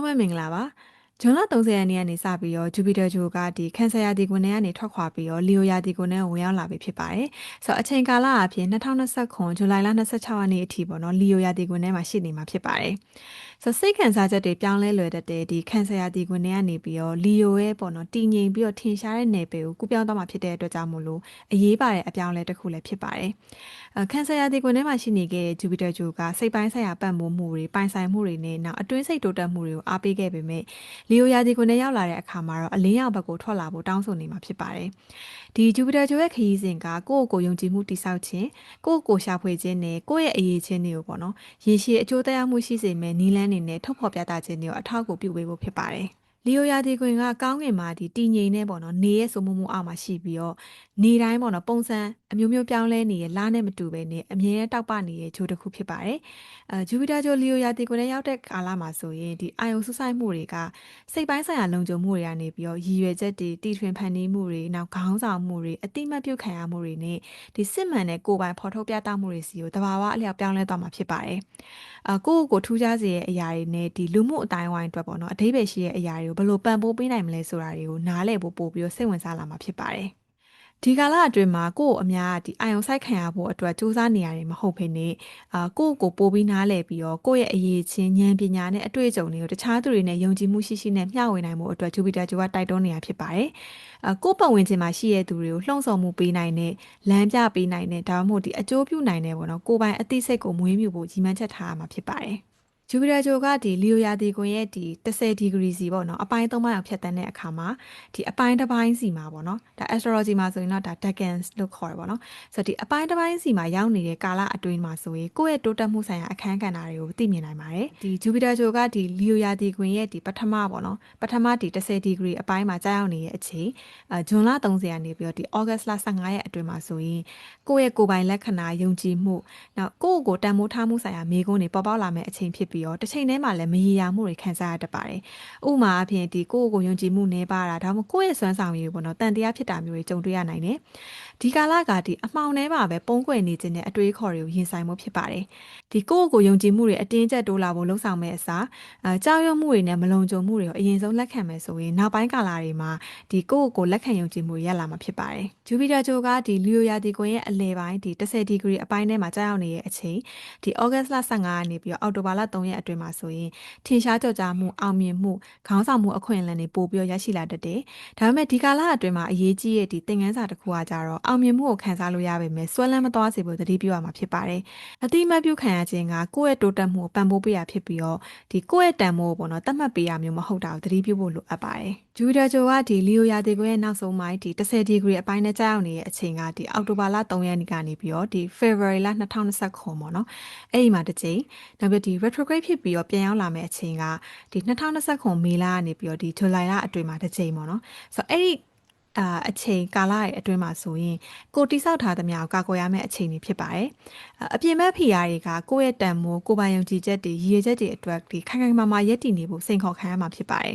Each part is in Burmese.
အားပဲမင်္ဂလာပါဂျွန်လ30ရက်နေ့ကနေစပြီးတော့ဂျူပီတာဂျိုကဒီခန်ဆာယာတီကွန်ထဲကနေထွက်ခွာပြီးတော့လီယိုယာတီကွန်ထဲကိုဝင်ရောက်လာပြီဖြစ်ပါတယ်ဆိုတော့အချိန်ကာလအဖြစ်2029ဇူလိုင်လ26ရက်နေ့အထိပေါ့နော်လီယိုယာတီကွန်ထဲမှာရှိနေမှာဖြစ်ပါတယ်ဆိုစိတ်ခံစားချက်တွေပြောင်းလဲလွယ်တတ်တဲ့ဒီခန်ဆာယာတီကွန်ထဲကနေပြီးတော့လီယိုရဲ့ပေါ့နော်တည်ငြိမ်ပြီးတော့ထင်ရှားတဲ့နယ်ပယ်ကိုကူးပြောင်းသွားမှာဖြစ်တဲ့အတွက်ကြောင့်မို့လို့အရေးပါတဲ့အပြောင်းလဲတစ်ခုလည်းဖြစ်ပါတယ်ခန်ဆာယာတီကွန်ထဲမှာရှိနေခဲ့တဲ့ဂျူပီတာဂျိုကစိတ်ပိုင်းဆိုင်ရာပံ့ပိုးမှုတွေပိုင်ဆိုင်မှုတွေနဲ့နောက်အတွင်းစိတ်တိုးတက်မှုတွေကိုအားပေးခဲ့ပေမဲ့လီယိုယာတီကွန်ထဲရောက်လာတဲ့အခါမှာတော့အလင်းရောင်ဘက်ကိုထွက်လာဖို့တောင်းဆိုနေမှာဖြစ်ပါတယ်ဒီဂျူပီတာဂျိုရဲ့ခရီးစဉ်ကကိုယ့်ကိုယ်ယုံကြည်မှုတိဆောက်ခြင်းကိုယ့်ကိုယ်ရှာဖွေခြင်းနဲ့ကိုယ့်ရဲ့အရေးချင်းတွေကိုပေါ့နော်ရေရှည်အကျိုးသက်ရောက်မှုရှိစေမယ့်နည်းလမ်းတွေနဲ့ထုတ်ဖော်ပြသခြင်းတွေကိုအထောက်အကူပြုပေးဖို့ဖြစ်ပါတယ်လီယိုယာဒီကွင်ကကောင်းကင်မှာဒီတည်ငြိမ်နေပေါ့နော်နေရဲ့ဆိုမှုအောက်မှာရှိပြီးတော့နေတိုင်းပေါ့နော်ပုံစံအမျိုးမျိုးပြောင်းလဲနေရဲ့လားနဲ့မတူပဲနေအမြဲတောက်ပနေတဲ့ဂျိုးတစ်ခုဖြစ်ပါတယ်ဂျူပီတာဂျိုလီယိုယာဒီကွင်နဲ့ရောက်တဲ့ကာလမှာဆိုရင်ဒီအာယုံဆူဆိုင်မှုတွေကစိတ်ပိုင်းဆိုင်ရာလုံခြုံမှုတွေကနေပြီးတော့ရည်ရွယ်ချက်တွေတီထွင်ဖန်တီးမှုတွေနောက်ခေါင်းဆောင်မှုတွေအတိမတ်ပြုတ်ခံရမှုတွေနဲ့ဒီစစ်မှန်တဲ့ကိုယ်ပိုင်ဖော်ထုတ်ပြသမှုတွေစီကိုတဘာဝအလျောက်ပြောင်းလဲသွားမှာဖြစ်ပါတယ်ကိုယ့်ကိုထူးခြားစေတဲ့အရာတွေနဲ့ဒီလူမှုအတိုင်းဝိုင်းအတွက်ပေါ့နော်အဓိပ္ပာယ်ရှိတဲ့အရာတွေကိုဘယ်လိုပံ့ပိုးပေးနိုင်မလဲဆိုတာတွေကိုနားလည်ဖို့ပို့ပြီးတော့စိတ်ဝင်စားလာမှာဖြစ်ပါတယ်ဒီကာလအတွင်းမှာကိုယ့်အများဒီအာယုံဆိုင်ခံရဖို့အတွက်စူးစမ်းနေရတယ်မဟုတ်ဖေနဲ့ကိုယ့်ကိုပို့ပြီးနားလည်ပြီးတော့ကိုယ့်ရဲ့အရေးချင်းဉာဏ်ပညာနဲ့အတွေ့အကြုံတွေကိုတခြားသူတွေနဲ့ယုံကြည်မှုရှိရှိနဲ့မျှဝေနိုင်မှုအတွက်ဂျူပီတာဂျိုကတိုက်တွန်းနေတာဖြစ်ပါတယ်ကိုယ့်ပတ်ဝန်းကျင်မှာရှိတဲ့သူတွေကိုလှုံ့ဆော်မှုပေးနိုင်တဲ့လမ်းပြပေးနိုင်တဲ့ဒါမှမဟုတ်ဒီအကျိုးပြုနိုင်တဲ့ပေါ့နော်ကိုယ်ပိုင်အသိစိတ်ကိုမွေးမြူဖို့ရည်မှန်းချက်ထားရမှာဖြစ်ပါတယ်ဂျူပီတာဂျိုကဒီလီယိုယာတီကွန်ရဲ့ဒီ30ဒီဂရီစီပေါ့နော်အပိုင်း3ပိုင်းအောင်ဖြတ်တန်းတဲ့အခါမှာဒီအပိုင်းတစ်ပိုင်းစီမှာပေါ့နော်ဒါ astrology မှာဆိုရင်တော့ဒါ decans လို့ခေါ်ရပါတော့ဆိုတော့ဒီအပိုင်းတစ်ပိုင်းစီမှာရောက်နေတဲ့ကာလအတွင်းမှာဆိုရင်ကိုယ့်ရဲ့တိုးတက်မှုဆိုင်ရာအခန်းကဏ္ဍတွေကိုသိမြင်နိုင်ပါတယ်ဒီဂျူပီတာဂျိုကဒီလီယိုယာတီကွန်ရဲ့ဒီပထမပေါ့နော်ပထမဒီ30ဒီဂရီအပိုင်းမှာကြာရောက်နေတဲ့အချိန်ဂျွန်လ30ကနေပြီးတော့ဒီ August လ15ရက်အတွင်းမှာဆိုရင်ကိုယ့်ရဲ့ကိုယ်ပိုင်လက္ခဏာယုံကြည်မှုနောက်ကိုယ့်ကိုတန်ဖိုးထားမှုဆိုင်ရာမိကုန်းတွေပေါ်ပေါက်လာမယ့်အချိန်ဖြစ်ပြီးတော့တစ်ချိန်တည်းမှာလည်းမရေရာမှုတွေခံစားရတတ်ပါတယ်။ဥပမာအဖြစ်ဒီကိုယ့်ကိုယုံကြည်မှုနည်းပါးတာဒါမှမဟုတ်ကိုယ့်ရဲ့စွမ်းဆောင်ရည်ပေါ့နော်တန်တရားဖြစ်တာမျိုးတွေကြုံတွေ့ရနိုင်တယ်။ဒီကာလကဒီအမှောင်ထဲမှာပဲပုံကွယ်နေခြင်းနဲ့အတွေးခေါ်တွေကိုရင်ဆိုင်မှုဖြစ်ပါတယ်။ဒီကိုယ့်ကိုယုံကြည်မှုတွေအတင်းကျပ်တိုးလာဖို့လှုံ့ဆော်မဲ့အစားကြောက်ရွံ့မှုတွေနဲ့မလုံခြုံမှုတွေကိုအရင်ဆုံးလက်ခံမယ်ဆိုရင်နောက်ပိုင်းကာလတွေမှာဒီကိုယ့်ကိုလက်ခံယုံကြည်မှုရလာမှာဖြစ်ပါတယ်။ဂျူပီတာဂျိုကဒီလီယိုယာတီကွန်ရဲ့အလယ်ပိုင်းဒီ30ဒီဂရီအပိုင်းထဲမှာကြာရောက်နေတဲ့အချိန်ဒီဩဂတ်လ15ကနေပြီးတော့အောက်တိုဘာလ3ရက်အတွင်းမှာဆိုရင်ထင်ရှားကြော်ကြားမှုအောင်မြင်မှုခေါင်းဆောင်မှုအခွင့်အလမ်းတွေပို့ပြီးရရှိလာတတ်တယ်။ဒါပေမဲ့ဒီကာလအတွင်းမှာအရေးကြီးတဲ့ဒီသင်ခန်းစာတစ်ခုကကြတော့အောင်မြင်မှုကိုခံစားလို့ရပါမယ်။စွဲလန်းမသွားစေဖို့သတိပြုရမှာဖြစ်ပါတယ်။အတိမတ်ပြုခံရခြင်းကကိုယ့်ရဲ့တိုးတက်မှုကိုပံ့ပိုးပေးရဖြစ်ပြီးတော့ဒီကိုယ့်ရဲ့တန်ဖိုးကိုပေါ့နော်သတ်မှတ်ပေးရမျိုးမဟုတ်တာကိုသတိပြုဖို့လိုအပ်ပါတယ်။ဂျူဒါဂျိုကဒီလီယိုယာတီကိုရဲ့နောက်ဆုံးပိုင်းဒီ30ဒီဂရီအပိုင်းနဲ့ကြာရောက်နေတဲ့အချိန်ကဒီအောက်တိုဘာလ3ရက်နေ့ကနေပြီးတော့ဒီ February လ2029ပေါ့နော်။အဲ့ဒီမှာတစ်ချိန်နောက်ပြီးဒီ retrograde ဖြစ်ပြီးတော့ပြန်ရောက်လာမယ့်အချိန်ကဒီ2029မေလကနေပြီးတော့ဒီဇူလိုင်လအတွင်းမှာတစ်ချိန်ပေါ့နော်ဆိုတော့အဲ့ဒီအချိန်ကာလရဲ့အတွင်းမှာဆိုရင်ကိုတိဆောက်ထားသမျှကိုကာကွယ်ရမယ့်အချိန်တွေဖြစ်ပါတယ်အပြင်ဘက်ဖိအားတွေကကိုယ့်ရဲ့တန်မိုးကိုယ်ပိုင်ယုံကြည်ချက်တွေရည်ရွယ်ချက်တွေအတွက်ဒီခိုင်ခိုင်မာမာရည်တည်နေဖို့စိန်ခေါ်ခံရမှာဖြစ်ပါတယ်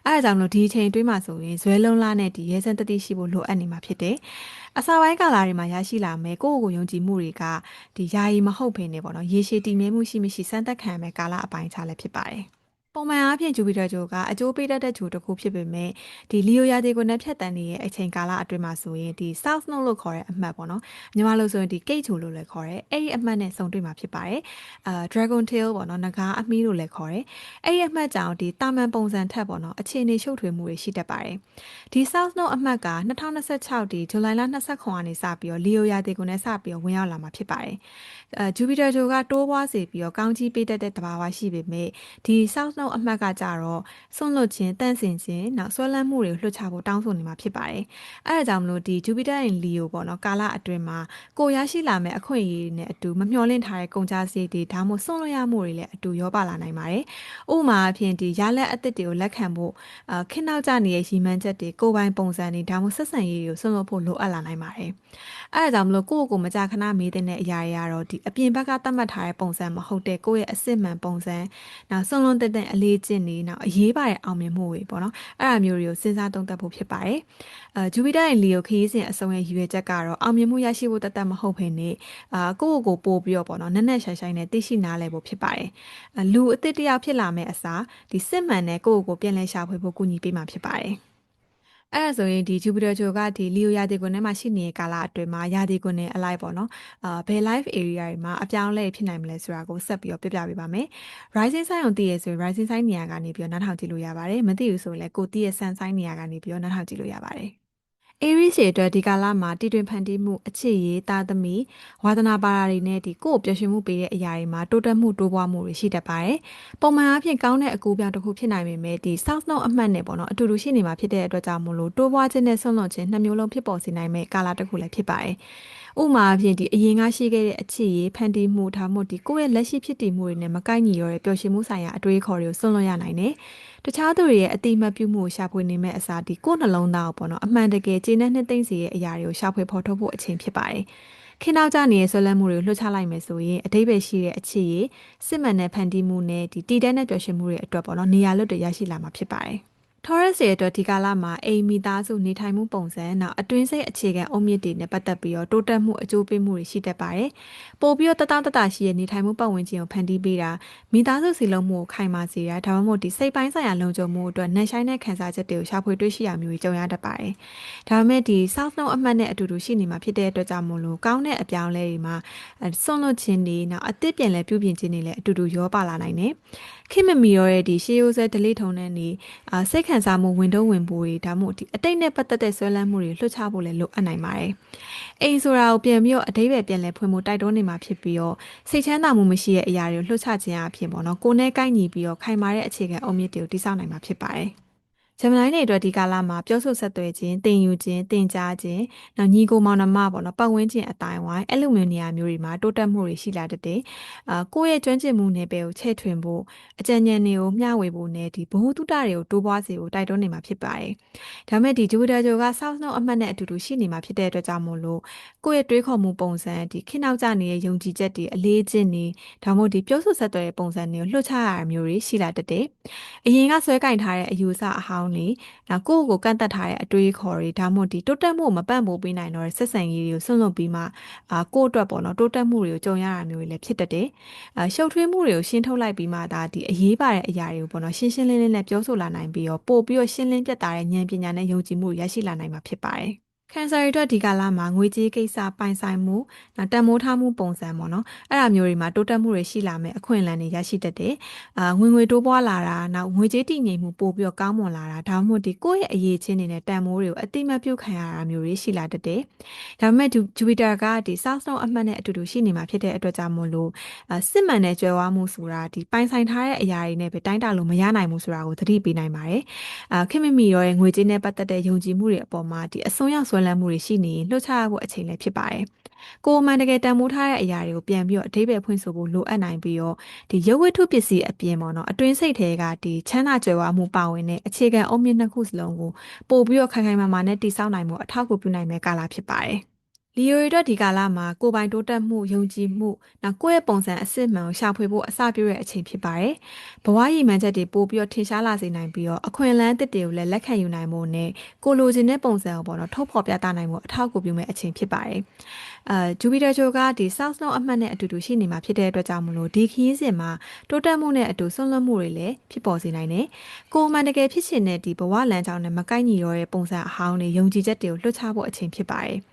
အဲဒါကြောင့်မလို့ဒီအချိန်အတွင်းမှာဆိုရင်ဇွဲလုံးလားနဲ့ဒီရဲစံတတိရှိဖို့လိုအပ်နေမှာဖြစ်တယ်အစာပိုင်းကာလတွေမှာရရှိလာမယ်ကိုယ့်ကိုယ်ယုံကြည်မှုတွေကဒီယာယီမဟုတ်ဘဲနေပေါ့နော်ရေရှည်တည်မြဲမှုရှိမရှိစမ်းသပ်ခံရမယ်ကာလအပိုင်းခြားလည်းဖြစ်ပါတယ်ပုံမှန်အားဖြင့်ဂျူပီတာဂျိုကအကျိုးပေးတတ်တဲ့ဂျိုတစ်ခုဖြစ်ပေမဲ့ဒီလီယိုယာတီကိုနဲ့ဖြတ်တန်းနေတဲ့အချိန်ကာလအတွင်းမှာဆိုရင်ဒီ South Node လို့ခေါ်တဲ့အမှတ်ပေါ့နော်မြန်မာလိုဆိုရင်ဒီ Gate ဂျိုလို့လည်းခေါ်တယ်အဲ့ဒီအမှတ်နဲ့ဆုံတွေ့မှာဖြစ်ပါတယ်Dragon Tail ပေါ့နော်ငကားအမီးလို့လည်းခေါ်တယ်အဲ့ဒီအမှတ်ကြောင့်ဒီတာမန်ပုံစံထက်ပေါ့နော်အခြေအနေရှုပ်ထွေးမှုတွေရှိတတ်ပါတယ်ဒီ South Node အမှတ်က2026ဒီဇူလိုင်လ29ကနေစပြီးတော့လီယိုယာတီကိုနဲ့စပြီးတော့ဝင်ရောက်လာမှာဖြစ်ပါတယ်ဂျူပီတာဂျိုကတိုးပွားစေပြီးတော့ကောင်းကြီးပေးတတ်တဲ့တဘာဝရှိပေမဲ့ဒီ South Node အမှတ်ကကြတော့ဆွန့်လွတ်ခြင်းတန့်စင်ခြင်းနောက်ဆွဲလန်းမှုတွေကိုလွှတ်ချဖို့တောင်းဆိုနေမှာဖြစ်ပါတယ်။အဲဒါကြောင့်မလို့ဒီဂျူပီတာရဲ့လီယိုပေါ့နော်ကာလအတွင်းမှာကိုရရှိလာမယ့်အခွင့်အရေးတွေနဲ့အတူမမျှော်လင့်ထားတဲ့ကုန်ကျစရိတ်တွေဒါမှမဟုတ်ဆွန့်လွတ်ရမှုတွေလည်းအတူရောပါလာနိုင်ပါတယ်။ဥပမာအဖြစ်ဒီရလက်အသစ်တွေကိုလက်ခံဖို့ခင်းနောက်ကျနေတဲ့ရည်မှန်းချက်တွေကိုယ်ပိုင်ပုံစံတွေဒါမှမဟုတ်ဆက်ဆံရေးတွေကိုဆွန့်လွတ်ဖို့လိုအပ်လာနိုင်ပါတယ်။အဲဒါကြောင့်မလို့ကိုယ့်ကိုမကြာခဏမေးတဲ့အရာတွေကတော့ဒီအပြင်ဘက်ကသတ်မှတ်ထားတဲ့ပုံစံမဟုတ်တဲ့ကိုယ့်ရဲ့အစစ်မှန်ပုံစံနောက်ဆွန့်လွတ်တဲ့အ အလေးကျင့်နေနောက်အရေးပါတဲ့အောင်မြင်မှုတွေပေါ့နော်အဲ့ဒါမျိုးတွေကိုစဉ်းစားသုံးသပ်ဖို့ဖြစ်ပါတယ်ဂျူပီတာရဲ့လီယိုခရီးစဉ်အဆုံးရဲ့ရည်ရွယ်ချက်ကတော့အောင်မြင်မှုရရှိဖို့တသက်မဟုတ်ဘဲနဲ့ကိုယ့်ကိုယ်ပို့ပြီးတော့ပေါ့နော်နက်နက်ရှိုင်ရှိုင်နဲ့သိရှိနားလည်ဖို့ဖြစ်ပါတယ်လူအသစ်တစ်ယောက်ဖြစ်လာမယ့်အစားဒီစစ်မှန်တဲ့ကိုယ့်ကိုယ်ပြန်လည်ရှာဖွေဖို့ကူညီပေးမှာဖြစ်ပါတယ်အဲ့ဒါဆိုရင်ဒီဂျူပီတာဂျိုကဒီလီယိုရာသီကွန်ထဲမှာရှိနေတဲ့ကာလအတွင်းမှာရာသီကွန်နဲ့အလိုက်ပေါ့နော်ဘယ် live area တွေမှာအပြောင်းအလဲဖြစ်နိုင်မလဲဆိုတာကိုဆက်ပြီးတော့ပြပြပေးပါမယ် rising sign ကိုသိရဆိုရင် rising sign နေရာကနေပြီးတော့နားထောင်ကြည့်လို့ရပါတယ်မသိဘူးဆိုရင်လည်းကိုသိရဲ့ sun sign နေရာကနေပြီးတော့နားထောင်ကြည့်လို့ရပါတယ်Aries ရဲ့အတွက်ဒီကာလမှာတည်တွင်ဖန်တီးမှုအခြေရေးသားသမီးဝါသနာပါတာတွေနဲ့ဒီကိုယ့်ကိုပျော်ရွှင်မှုပေးတဲ့အရာတွေမှာတိုးတက်မှုတိုးပွားမှုတွေရှိတတ်ပါတယ်။ပုံမှန်အားဖြင့်ကောင်းတဲ့အကူအပြောင်းတစ်ခုဖြစ်နိုင်ပေမဲ့ဒီ South Node အမှတ်နဲ့ပေါ့နော်အတူတူရှိနေမှာဖြစ်တဲ့အတွက်ကြောင့်မို့လို့တိုးပွားခြင်းနဲ့ဆွန့်လွတ်ခြင်းနှစ်မျိုးလုံးဖြစ်ပေါ်စေနိုင်မဲ့ကာလတစ်ခုလည်းဖြစ်ပါတယ်။ဥပမာအဖြစ်ဒီအရင်ကရှိခဲ့တဲ့အခြေရေးဖန်တီးမှုဒါမှမဟုတ်ဒီကိုယ့်ရဲ့လက်ရှိဖြစ်တည်မှုတွေနဲ့မကိုက်ညီရောတဲ့ပျော်ရွှင်မှုဆိုင်ရာအတွေးခေါ်တွေကိုဆွန့်လွတ်ရနိုင်တယ်။တခြားသူတွေရဲ့အတိမတ်ပြုမှုကိုရှာဖွေနေမဲ့အစားဒီကိုယ်နှလုံးသားကိုပေါ့နော်အမှန်တကယ်ကျေနပ်နှစ်သိမ့်စေတဲ့အရာတွေကိုရှာဖွေဖော်ထုတ်ဖို့အချိန်ဖြစ်ပါတယ်။ခင်းနောက်ကျနေတဲ့ဆွဲလန်းမှုတွေကိုလွှတ်ချလိုက်မယ်ဆိုရင်အတိပ္ပယ်ရှိတဲ့အခြေရစစ်မှန်တဲ့ဖန်တီးမှုနဲ့ဒီတည်တဲ့နဲ့ပျော်ရွှင်မှုတွေအတွက်ပေါ့နော်နေရာလွတ်တွေရရှိလာမှာဖြစ်ပါတယ်။ Taurus ရဲ့အတွက်ဒီကာလမှာအိမ်မိသားစုနေထိုင်မှုပုံစံနောက်အတွင်းစိတ်အခြေခံအုံမြင့်တွေနဲ့ပတ်သက်ပြီးတော့တိုးတက်မှုအကျိုးပေးမှုတွေရှိတတ်ပါတယ်။ပို့ပြီးတော့တတရှိရဲ့နေထိုင်မှုပတ်ဝန်းကျင်ကိုဖန်တီးပေးတာမိသားစုစီလုံးမှုကိုခိုင်မာစေတာဒါမှမဟုတ်ဒီစိတ်ပိုင်းဆိုင်ရာလုံခြုံမှုအတွက်နှက်ဆိုင်တဲ့ခံစားချက်တွေကိုရှာဖွေတွေ့ရှိရမျိုးတွေကြုံရတတ်ပါတယ်။ဒါပေမဲ့ဒီ South Node အမှတ်နဲ့အတူတူရှိနေမှာဖြစ်တဲ့အတွက်ကြောင့်မို့လို့ကောင်းတဲ့အပြောင်းလဲတွေမှာဆွန့်လွတ်ခြင်းတွေနောက်အသစ်ပြန်လဲပြုပြင်ခြင်းတွေလည်းအတူတူရောပါလာနိုင်တယ်။ခင်မမီရောရဲ့ဒီရှေးရိုးစဲဒလိထုံနဲ့နေစိတ်ခံစားမှုဝင်တော့ဝင်ပိုးတွေဒါမှမဟုတ်ဒီအတိတ်နဲ့ပတ်သက်တဲ့ဆွဲလန်းမှုတွေလွှတ်ချဖို့လည်းလိုအပ်နိုင်ပါတယ်။အိမ်ဆိုတာကိုပြန်ပြီးတော့အတိတ်ပဲပြန်လဲဖွင့်ဖို့တိုက်တွန်းနေမှာဖြစ်ပြီးတော့စိတ်ချမ်းသာမှုမရှိတဲ့အရာတွေကိုလွှတ်ချခြင်းအပြင်ပေါ့နော်ကိုယ်နဲ့ကိုက်ညီပြီးတော့ခိုင်မာတဲ့အခြေခံအုံမြင့်တွေကိုတိစောက်နိုင်မှာဖြစ်ပါတယ်။ဂျမလိုင်းတွေအတွက်ဒီကာလမှာပြောဆိုဆက်သွယ်ခြင်းတင်ယူခြင်းတင်ကြားခြင်းနောက်ညီကိုမောင်နှမပေါ့နော်ပတ်ဝန်းကျင်အတိုင်းဝိုင်းအဲ့လိုမျိုးနေရာမျိုးတွေမှာတိုးတက်မှုတွေရှိလာတတ်တယ်ကိုယ့်ရဲ့ကျွမ်းကျင်မှုနယ်ပယ်ကိုချဲ့ထွင်ဖို့အကြံဉာဏ်တွေကိုမျှဝေဖို့နဲ့ဒီဘ ഹു တုတတွေကိုတိုးပွားစေဖို့တိုက်တွန်းနေမှာဖြစ်ပါတယ်ဒါမဲ့ဒီဂျူပီတာဂျိုက South Node အမှတ်နဲ့အတူတူရှိနေမှာဖြစ်တဲ့အတွက်ကြောင့်မို့လို့ကိုယ့်ရဲ့တွေးခေါ်မှုပုံစံဒီခေတ်နောက်ကျနေတဲ့ယုံကြည်ချက်တွေအလေးကျင့်နေဒါမှမဟုတ်ဒီပြောဆိုဆက်သွယ်တဲ့ပုံစံတွေကိုလွှတ်ချရတာမျိုးတွေရှိလာတတ်တယ်အရင်ကဆွဲကင်ထားတဲ့အယူအဆအဟောင်းတွေနောက်ကိုယ့်ကိုကန့်သက်ထားတဲ့အတွေးခေါ်တွေဒါမှမဟုတ်ဒီတိုးတက်မှုမပံ့ပိုးပေးနိုင်တော့တဲ့ဆက်ဆံရေးတွေကိုဆွန့်လွတ်ပြီးမှကိုယ့်အတွက်ပေါ့နော်တိုးတက်မှုတွေကိုကြုံရတာမျိုးတွေလည်းဖြစ်တတ်တယ်ရှုပ်ထွေးမှုတွေကိုရှင်းထုတ်လိုက်ပြီးမှဒါဒီအရေးပါတဲ့အရာတွေကိုပေါ့နော်ရှင်းရှင်းလင်းလင်းနဲ့ပြောဆိုလာနိုင်ပြီးတော့ပို့ပြီးတော့ရှင်းလင်းပြတ်သားတဲ့ဉာဏ်ပညာနဲ့ယုံကြည်မှုရရှိလာနိုင်မှာဖြစ်ပါတယ်ကန်ဆာတွေအတွက်ဒီကာလမှာငွေကြေးကိစ္စပိုင်ဆိုင်မှုနောက်တန်မိုးထားမှုပုံစံပေါ့နော်အဲ့ဒါမျိုးတွေမှာတိုးတက်မှုတွေရှိလာမယ်အခွင့်အလမ်းတွေရရှိတတ်တယ်ငွေတိုးပွားလာတာနောက်ငွေကြေးတည်ငြိမ်မှုပို့ပြီးတော့ကောင်းမွန်လာတာဒါမှမဟုတ်ဒီကိုယ့်ရဲ့အရေးချင်းတွေနဲ့တန်မိုးတွေကိုအတိမတ်ပြုတ်ခံရတာမျိုးတွေရှိလာတတ်တယ်ဒါပေမဲ့ဂျူပီတာကဒီ South Node အမှတ်နဲ့အတူတူရှိနေမှာဖြစ်တဲ့အတွက်ကြောင့်မို့လို့စစ်မှန်တဲ့ကြွယ်ဝမှုဆိုတာဒီပိုင်ဆိုင်ထားတဲ့အရာတွေနဲ့ပဲတိုင်းတာလို့မရနိုင်ဘူးဆိုတာကိုသတိပေးနိုင်ပါတယ်ခင်မမီရောရဲ့ငွေကြေးနဲ့ပတ်သက်တဲ့ယုံကြည်မှုတွေအပေါ်မှာဒီအစွန်းရောက်ဆွဲလန်းမှုတွေရှိနေရင်လှုပ်ရှားဖို့အချိန်လည်းဖြစ်ပါတယ်။ကိုယ်မှန်တကယ်တန်ဖိုးထားတဲ့အရာတွေကိုပြန်ပြီးတော့အဓိပ္ပာယ်ဖွင့်ဆိုဖို့လိုအပ်နိုင်ပြီးတော့ဒီရုပ်ဝတ္ထုပစ္စည်းအပြင်ပေါ့နော်အတွင်းစိတ်ထဲကဒီချမ်းသာကြွယ်ဝမှုပါဝင်တဲ့အခြေခံအုတ်မြစ်နှစ်ခုစလုံးကိုပို့ပြီးတော့ခိုင်ခိုင်မာမာနဲ့တည်ဆောက်နိုင်မှုအထောက်အကူပြုနိုင်မဲ့ကာလဖြစ်ပါတယ်။လီယိုရီတော့ဒီကာလမှာကိုယ်ပိုင်တိုးတက်မှုယုံကြည်မှုနောက်ကိုယ့်ရဲ့ပုံစံအစစ်မှန်ကိုရှာဖွေဖို့အစပြုတဲ့အချိန်ဖြစ်ပါတယ်။ဘဝရည်မှန်းချက်တွေပို့ပြီးတော့ထင်ရှားလာစေနိုင်ပြီးတော့အခွင့်အလမ်းအသစ်တွေကိုလည်းလက်ခံယူနိုင်ဖို့နဲ့ကိုလိုချင်တဲ့ပုံစံကိုပေါ့နော်ထုတ်ဖော်ပြသနိုင်မှုအထောက်အကူပြုမဲ့အချိန်ဖြစ်ပါတယ်။ဂျူပီတာဂျိုကဒီ South Node အမှတ်နဲ့အတူတူရှိနေမှာဖြစ်တဲ့အတွက်ကြောင့်မလို့ဒီခရီးစဉ်မှာတိုးတက်မှုနဲ့အတူဆွန့်လွတ်မှုတွေလည်းဖြစ်ပေါ်စေနိုင်တယ်။ကိုယ်မှန်တကယ်ဖြစ်ချင်တဲ့ဒီဘဝလမ်းကြောင်းနဲ့မကိုက်ညီတော့တဲ့ပုံစံအဟောင်းတွေယုံကြည်ချက်တွေကိုလွှတ်ချဖို့အချိန်ဖြစ်ပါတယ်။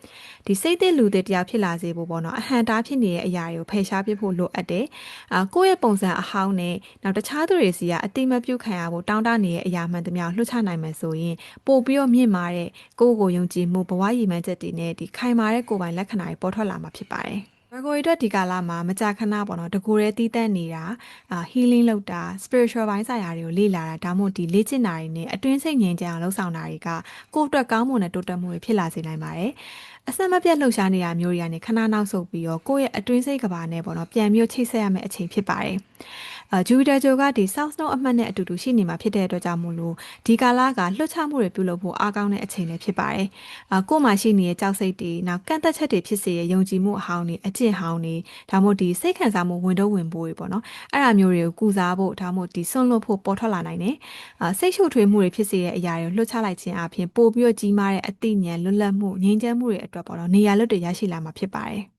ဒီစိတ်သက်လူတွေတရားဖြစ်လာစေဖို့ပေါ့နော်အဟံတားဖြစ်နေတဲ့အရာတွေကိုဖယ်ရှားပြဖို့လိုအပ်တယ်ကိုယ့်ရဲ့ပုံစံအဟောင်းနဲ့နောက်တခြားသူတွေစီကအတိမတ်ပြုတ်ခံရဖို့တောင်းတနေတဲ့အရာမှန်သမျှလွှတ်ချနိုင်မယ်ဆိုရင်ပို့ပြီးတော့မြင့်မာတဲ့ကိုယ့်ကိုယုံကြည်မှုဘဝရည်မှန်းချက်တွေနဲ့ဒီခိုင်မာတဲ့ကိုယ်ပိုင်လက္ခဏာတွေပေါ်ထွက်လာမှာဖြစ်ပါတယ်ဘဂိုရီတော့ဒီကာလမှာမကြာခဏပေါ့နော်တကူရဲတီးတက်နေတာhealing လုပ်တာ spiritual ဘိုင်းဆိုင်ရာတွေကိုလေ့လာတာဒါမှမဟုတ်ဒီလေ့ကျင့်တာတွေနဲ့အတွင်းစိတ်ငြိမ်ချမ်းအောင်လှုပ်ဆောင်တာတွေကကိုယ့်အတွက်ကောင်းမွန်တဲ့တိုးတက်မှုတွေဖြစ်လာစေနိုင်ပါတယ် အဆက်မပြတ်လှုပ်ရှားနေတာမျိုးတွေကနေခဏနောက်ဆုတ်ပြီးတော့ကိုယ့်ရဲ့အတွင်းစိတ်ကဘာနဲ့ပေါ့နော်ပြန်ပြီးချိတ်ဆက်ရမယ့်အချိန်ဖြစ်ပါတယ်ဂျူပီတာဂျိုကဒီ South Node အမှတ်နဲ့အတူတူရှိနေမှာဖြစ်တဲ့အတွက်ကြောင့်မို့လို့ဒီကာလကလွှတ်ချမှုတွေပြုလုပ်ဖို့အားကောင်းတဲ့အချိန်လည်းဖြစ်ပါတယ်ကို့မှာရှိနေတဲ့ကြောက်စိတ်တွေနောက်ကန့်သက်ချက်တွေဖြစ်စေရဲ့ယုံကြည်မှုအဟောင်းတွေအကျင့်ဟောင်းတွေဒါမှမဟုတ်ဒီစိတ်ခံစားမှုဝင်တော့ဝင်ဖို့တွေပေါ့နော်အဲ့ဒါမျိုးတွေကိုကုစားဖို့ဒါမှမဟုတ်ဒီဆွန့်လွတ်ဖို့ပေါ်ထွက်လာနိုင်တယ်စိတ်ရှုပ်ထွေးမှုတွေဖြစ်စေတဲ့အရာတွေကိုလွှတ်ချလိုက်ခြင်းအပြင်ပို့ပြီးတော့ကြီးမားတဲ့အသိဉာဏ်လွတ်လပ်မှုငြိမ်းချမ်းမှုတွေအတွက်ပေါ့နော်နေရာလွတ်တွေရရှိလာမှာဖြစ်ပါတယ်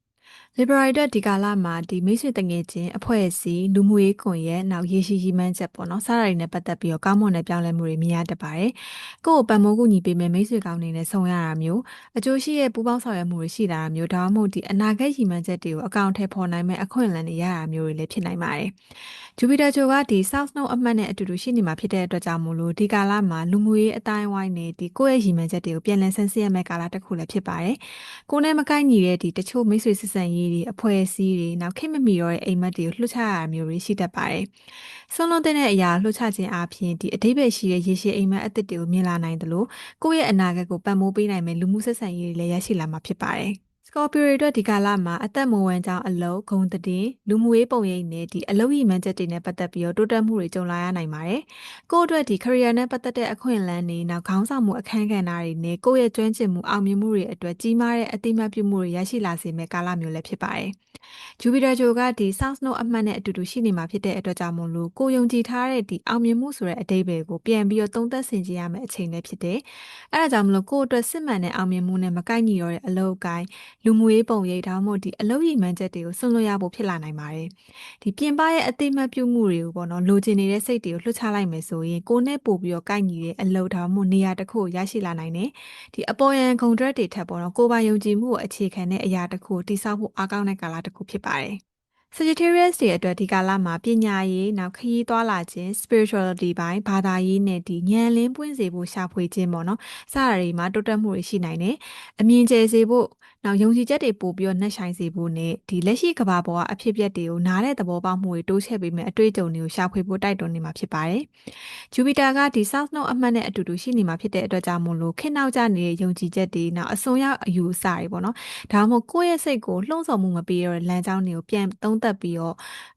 Liberator ဒီကာလမှာဒီမိတ်ဆွေတငယ်ချင်းအဖွဲ့အစည်းလူမှုရေးကွန်ရက်နောက်ရေရှိရီမှန်းချက်ပေါ့နော်စားရည်နဲ့ပတ်သက်ပြီးတော့ကောင်းမွန်တဲ့ပြောင်းလဲမှုတွေမြင်ရတတ်ပါတယ်။ကိုယ့်ကိုပံ့ပိုးကူညီပေးမယ်မိတ်ဆွေကောင်းတွေနဲ့ဆုံရတာမျိုးအကျိုးရှိရဲ့ပူးပေါင်းဆောင်ရွက်မှုတွေရှိလာတာမျိုးဒါမှမဟုတ်ဒီအနာဂတ်ရီမှန်းချက်တွေကိုအကောင့်ထဲပေါ်နိုင်မဲ့အခွင့်အလမ်းတွေရတာမျိုးတွေလည်းဖြစ်နိုင်ပါတယ်။ Jupiter ဂျိုကဒီ South Node အမှတ်နဲ့အတူတူရှိနေမှာဖြစ်တဲ့အတွက်ကြောင့်မို့လို့ဒီကာလမှာလူမှုရေးအတိုင်းဝိုင်းနဲ့ဒီကိုယ့်ရဲ့ရီမှန်းချက်တွေကိုပြန်လည်ဆန်းစစ်ရမယ့်ကာလတစ်ခုလည်းဖြစ်ပါတယ်။ကိုယ်နဲ့မကိုက်ညီတဲ့ဒီတချို့မိတ်ဆွေဆက်ဆံရေးတွေအဖွဲ့အစည်းတွေနောက်ခင်မမီတော့တဲ့အိမ်မက်တွေကိုလှုပ်ချရတာမျိုးတွေရှိတတ်ပါတယ်။ဆုံးလုံးတဲ့အရာလှုပ်ချခြင်းအပြင်ဒီအတိတ်ပဲရှိတဲ့ရေရှည်အိမ်မက်အသစ်တွေကိုမြင်လာနိုင်တယ်လို့ကိုယ့်ရဲ့အနာဂတ်ကိုပံ့ပိုးပေးနိုင်မယ့်လူမှုဆက်ဆံရေးတွေလည်းရရှိလာမှာဖြစ်ပါတယ်။ Scorpio တွေအတွက်ဒီကာလမှာအသက်မဝင်ကြောင်းအလုပ်ဂုံတည်လူမှုရေးပုံရိပ်နဲ့ဒီအလုပ်ရည်မှန်းချက်တွေနဲ့ပတ်သက်ပြီးတော့တိုးတက်မှုတွေကြုံလာရနိုင်ပါတယ်။ကိုယ့်အတွက်ဒီ career နဲ့ပတ်သက်တဲ့အခွင့်အလမ်းတွေနောက်ခေါင်းဆောင်မှုအခန်းကဏ္ဍတွေနဲ့ကိုယ့်ရဲ့ကျွမ်းကျင်မှုအောင်မြင်မှုတွေအတွက်ကြီးမားတဲ့အတိအမှတ်ပြုမှုတွေရရှိလာစေမယ့်ကာလမျိုးလည်းဖြစ်ပါတယ်။ Jupiter ဂျိုကဒီ South Node အမှတ်နဲ့အတူတူရှိနေမှာဖြစ်တဲ့အတွက်ကြောင့်မို့လို့ကိုယုံကြည်ထားတဲ့ဒီအောင်မြင်မှုဆိုတဲ့အဓိပ္ပာယ်ကိုပြန်ပြီးတော့သုံးသပ်ဆင်ခြင်ရမယ့်အချိန်လည်းဖြစ်တယ်။အဲဒါကြောင့်မလို့ကိုယ့်အတွက်စစ်မှန်တဲ့အောင်မြင်မှုနဲ့မကိုက်ညီတော့တဲ့အလုပ်အကိုင်းလူမှုရေးပုံရိပ်ဒါမှမဟုတ်ဒီအလုပ်ရည်မှန်းချက်တွေကိုဆွံ့လွှတ်ရဖို့ဖြစ်လာနိုင်ပါတယ်။ဒီပြင်ပရဲ့အသိမှတ်ပြုမှုတွေကိုပေါ့နော်လိုချင်နေတဲ့စိတ်တွေကိုလွှတ်ချလိုက်မယ်ဆိုရင်ကိုယ်နဲ့ပို့ပြီးတော့ကိုက်ညီတဲ့အလုပ်ဒါမှမဟုတ်နေရာတစ်ခုကိုရရှိလာနိုင်တယ်။ဒီအပေါ်ယံဂုဏ်ဒရက်တွေထက်ပေါ့နော်ကိုယ်ပိုင်ယုံကြည်မှုကိုအခြေခံတဲ့အရာတစ်ခုကိုတိစောက်ဖို့အားကောင်းတဲ့ကာလတစ်ခုဖြစ်ပါတယ်။ Sagittarius တွေအတွက်ဒီကာလမှာပညာရေးနောက်ခရီးသွားလာခြင်း spirituality ဘိုင်းဘာသာရေးနဲ့ဒီဉာဏ်လင်းပွင့်စေဖို့ရှာဖွေခြင်းပေါ့နော်စတာတွေမှာတိုးတက်မှုတွေရှိနိုင်တယ်အမြင်ကျယ်စေဖို့နောက်ယုံကြည်ချက်တွေပို့ပြီးတော့နှက်ဆိုင်စေဖို့နဲ့ဒီလက်ရှိကမ္ဘာပေါ်ကအဖြစ်အပျက်တွေကိုနားတဲ့သဘောပေါက်မှုတွေတိုးချဲ့ပေးမယ်အတွေ့အကြုံတွေကိုရှာဖွေဖို့တိုက်တွန်းနေမှာဖြစ်ပါတယ်ဂျူပီတာကဒီ South Node အမှတ်နဲ့အတူတူရှိနေမှာဖြစ်တဲ့အတွက်ကြောင့်မို့လို့ခေတ်နောက်ကျနေတဲ့ယုံကြည်ချက်တွေနောက်အစွန်ရောက်အယူအဆတွေပေါ့နော်ဒါမှမဟုတ်ကိုယ့်ရဲ့စိတ်ကိုလှုံ့ဆော်မှုမပေးရတဲ့လမ်းကြောင်းတွေကိုပြန်သုံးသပ်ပြီးတော့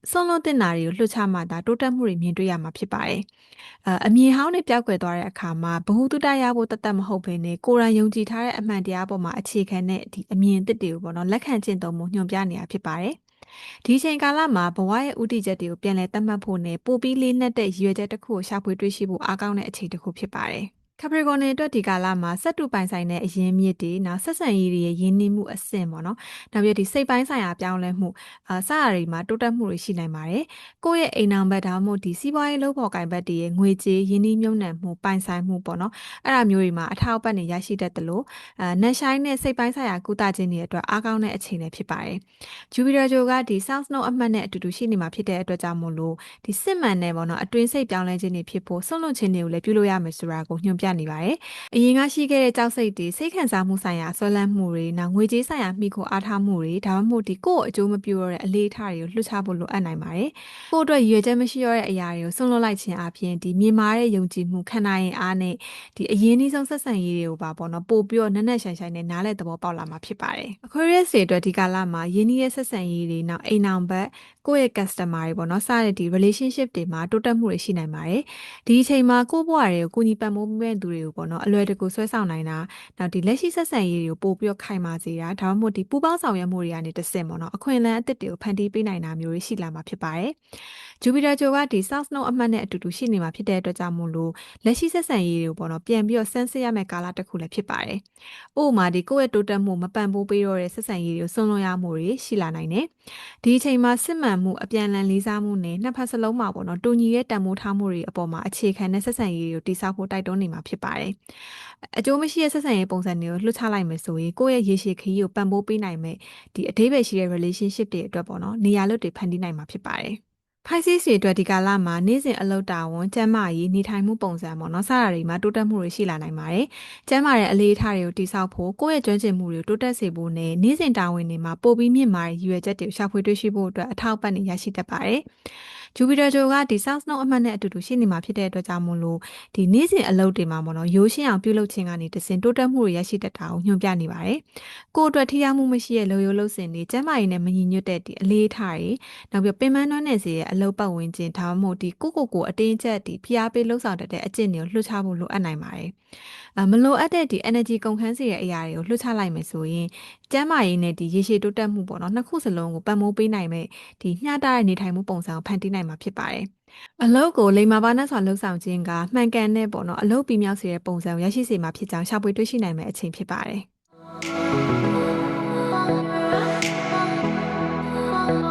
ဆွန့်လွတ်တင်တာတွေကိုလွှတ်ချမှသာတိုးတက်မှုတွေမြင်တွေ့ရမှာဖြစ်ပါတယ်အမြင်ဟောင်းတွေပျောက်ကွယ်သွားတဲ့အခါမှာဘ who တုတရဖို့တသက်မဟုတ်ဘဲနဲ့ကိုယ်တိုင်ယုံကြည်ထားတဲ့အမှန်တရားပေါ်မှာအခြေခံတဲ့ဒီအမြင်အသစ်တွေကိုပေါ့နော်လက်ခံကျင့်သုံးမှုညွှန်ပြနေတာဖြစ်ပါတယ်ဒီချိန်ကာလမှာဘဝရဲ့ဥတီချက်တွေကိုပြန်လည်သတ်မှတ်ဖို့နဲ့ပိုပြီးလေးနက်တဲ့ရည်ရွယ်ချက်တစ်ခုကိုရှာဖွေတွေ့ရှိဖို့အားကောင်းတဲ့အချိန်တစ်ခုဖြစ်ပါတယ်Capricorn တွေအတွက်ဒီကာလမှာစက်တူပိုင်ဆိုင်တဲ့အရင်းမြစ်တွေနောက်ဆက်ဆံရေးတွေရဲ့ရင်းနှီးမှုအဆင့်ပေါ့နော်နောက်ပြီးဒီစိတ်ပိုင်းဆိုင်ရာပြောင်းလဲမှုစရာတွေမှာတိုးတက်မှုတွေရှိနိုင်ပါတယ်ကိုယ့်ရဲ့အိမ်အောင်ဘက်ဒါမှမဟုတ်ဒီစီးပွားရေးလုပ်ဖော်ကိုင်ဘက်တွေရဲ့ငွေကြေးရင်းနှီးမြှုပ်နှံမှုပိုင်ဆိုင်မှုပေါ့နော်အဲ့ဒါမျိုးတွေမှာအထောက်အပံ့တွေရရှိတတ်တယ်လို့နက်ရှိုင်းနဲ့စိတ်ပိုင်းဆိုင်ရာကုသခြင်းတွေအတွက်အားကောင်းတဲ့အချိန်တွေဖြစ်ပါတယ်ဂျူပီတာဂျိုကဒီ South Node အမှတ်နဲ့အတူတူရှိနေမှာဖြစ်တဲ့အတွက်ကြောင့်မို့လို့ဒီစစ်မှန်တဲ့ပေါ့နော်အတွင်းစိတ်ပြောင်းလဲခြင်းတွေဖြစ်ဖို့ဆွန့်လွတ်ခြင်းတွေကိုလည်းပြုလုပ်ရမယ်ဆိုတာကိုညွှန်ပြနေပါတယ်အရင်ကရှိခဲ့တဲ့ကြောက်စိတ်တွေစိတ်ခံစားမှုဆိုင်ရာဆွဲလန်းမှုတွေနောက်ငွေကြေးဆိုင်ရာမိခိုအားထားမှုတွေဒါမှမဟုတ်ဒီကိုယ့်အကျိုးမပြုရတဲ့အလေးထားတွေကိုလွှတ်ချဖို့လိုအပ်နိုင်ပါတယ်ကိုယ့်အတွက်ရည်ရွယ်ချက်မရှိရတဲ့အရာတွေကိုဆွန့်လွတ်လိုက်ခြင်းအပြင်ဒီမြင်မာတဲ့ယုံကြည်မှုခံနိုင်ရင်အားနဲ့ဒီအရင်နှီးဆုံးဆက်ဆံရေးတွေကိုပါပေါ့နော်ပို့ပြီးတော့နက်နက်ရှိုင်ရှိုင်နဲ့နားလည်သဘောပေါက်လာမှာဖြစ်ပါတယ် Aquarius တွေအတွက်ဒီကာလမှာယင်းနှီးရဲ့ဆက်ဆံရေးတွေနောက်အိမ်အောင်ဘက်ကိုယ့်ရဲ့ customer တွေပေါ့နော်စတဲ့ဒီ relationship တွေမှာတိုးတက်မှုတွေရှိနိုင်ပါတယ်ဒီအချိန်မှာကိုယ့်ဘဝတွေကိုကိုညီပံ့ပိုးမဲ့သူတွေကိုပေါ့နော်အလွယ်တကူဆွဲဆောင်နိုင်တာနောက်ဒီလက်ရှိဆက်ဆံရေးတွေကိုပို့ပြီးတော့ခိုင်မာစေတာဒါမှမဟုတ်ဒီပူပေါင်းဆောင်ရွက်မှုတွေကနေတစ်ဆင့်ပေါ့နော်အခွင့်အလမ်းအသစ်တွေကိုဖန်တီးပေးနိုင်တာမျိုးတွေရှိလာမှာဖြစ်ပါတယ်ဂျူပီတာဂျိုကဒီ South Node အမှတ်နဲ့အတူတူရှိနေမှာဖြစ်တဲ့အတွက်ကြောင့်မို့လို့လက်ရှိဆက်ဆံရေးတွေကိုပေါ့နော်ပြန်ပြီးတော့ဆန်းစစ်ရမယ့်ကာလတစ်ခုလည်းဖြစ်ပါတယ်။ဥပမာဒီကိုယ့်ရဲ့တိုးတက်မှုမပံ့ပိုးပေးတော့တဲ့ဆက်ဆံရေးတွေကိုဆွံ့လွှတ်ရမှုတွေရှိလာနိုင်တယ်။ဒီအချိန်မှာစစ်မှန်မှုအပြန်အလှန်လေးစားမှုနဲ့နှစ်ဖက်စလုံးမှာပေါ့နော်တူညီတဲ့တန်ဖိုးထားမှုတွေအပေါ်မှာအခြေခံတဲ့ဆက်ဆံရေးတွေကိုတည်ဆောက်ဖို့တိုက်တွန်းနေမှာဖြစ်ပါတယ်။အကျိုးမရှိတဲ့ဆက်ဆံရေးပုံစံတွေကိုလွှတ်ချလိုက်မယ်ဆိုရင်ကိုယ့်ရဲ့ရေရှည်ခရီးကိုပံ့ပိုးပေးနိုင်မယ်ဒီအသေးပဲရှိတဲ့ relationship တွေအတွက်ပေါ့နော်နေရာလွတ်တွေဖန်တီးနိုင်မှာဖြစ်ပါတယ်။ Pisces တွေအတွက်ဒီကာလမှာနေ့စဉ်အလုပ်တာဝန်ကျန်းမာရေးနေထိုင်မှုပုံစံပေါ့နော်စတာတွေမှာတိုးတက်မှုတွေရှိလာနိုင်ပါတယ်။ကျန်းမာတဲ့အလေးအထားတွေကိုတိစောက်ဖို့ကိုယ့်ရဲ့ကျွမ်းကျင်မှုတွေကိုတိုးတက်စေဖို့နဲ့နေ့စဉ်တာဝန်တွေမှာပိုပြီးမြင့်မာတဲ့ရည်ရွယ်ချက်တွေကိုရှာဖွေတွေ့ရှိဖို့အတွက်အထောက်အပံ့တွေရရှိတတ်ပါတယ်။ ဂျူပီတာဂျိုကဒီ South Node အမှတ်နဲ့အတူတူရှိနေမှာဖြစ်တဲ့အတွက်ကြောင့်မို့လို့ဒီနေ့စဉ်အလုပ်တွေမှာပေါ့နော်ရိုးရှင်းအောင်ပြုလုပ်ခြင်းကနေတစင်တိုးတက်မှုတွေရရှိတတ်တာကိုညွှန်ပြနေပါတယ်။ကိုယ့်အတွက်ထိရောက်မှုမရှိတဲ့လုပ်ရိုးလုပ်စဉ်တွေကျန်းမာရေးနဲ့မညီညွတ်တဲ့ဒီအလေးထားတွေနောက်ပြီးပင်ပန်းနှွမ်းနယ်စီရဲ့အလုပ်ပတ်ဝန်းကျင်ဒါမှမဟုတ်ဒီကိုအတင်းကျပ်ဒီဖိအားပေးလှုပ်ဆောင်တတ်တဲ့အကျင့်တွေကိုလွှတ်ချဖို့လိုအပ်နိုင်ပါတယ်။မလိုအပ်တဲ့ဒီ energy ကုန်ခန်းစီရဲ့အရာတွေကိုလွှတ်ချလိုက်မယ်ဆိုရင်ကျန်းမာရေးနဲ့ဒီရေရှည်တိုးတက်မှုပေါ့နော်နှစ်ခုစလုံးကိုပံ့ပိုးပေးနိုင်မဲ့ဒီမျှတတဲ့နေထိုင်မှုပုံစံကိုဖန်တီးနိုင်မှာဖြစ်ပါတယ်။အလုပ်ကိုလိမ္မာပါနဲ့စွာလှုပ်ဆောင်ခြင်းကမှန်ကန်တဲ့ပေါ့နော်အလုပ်ပြီးမြောက်စေတဲ့ပုံစံကိုရရှိစေမှာဖြစ်ကြောင်းရှာဖွေတွေ့ရှိနိုင်မယ့်အချိန်ဖြစ်ပါတယ်။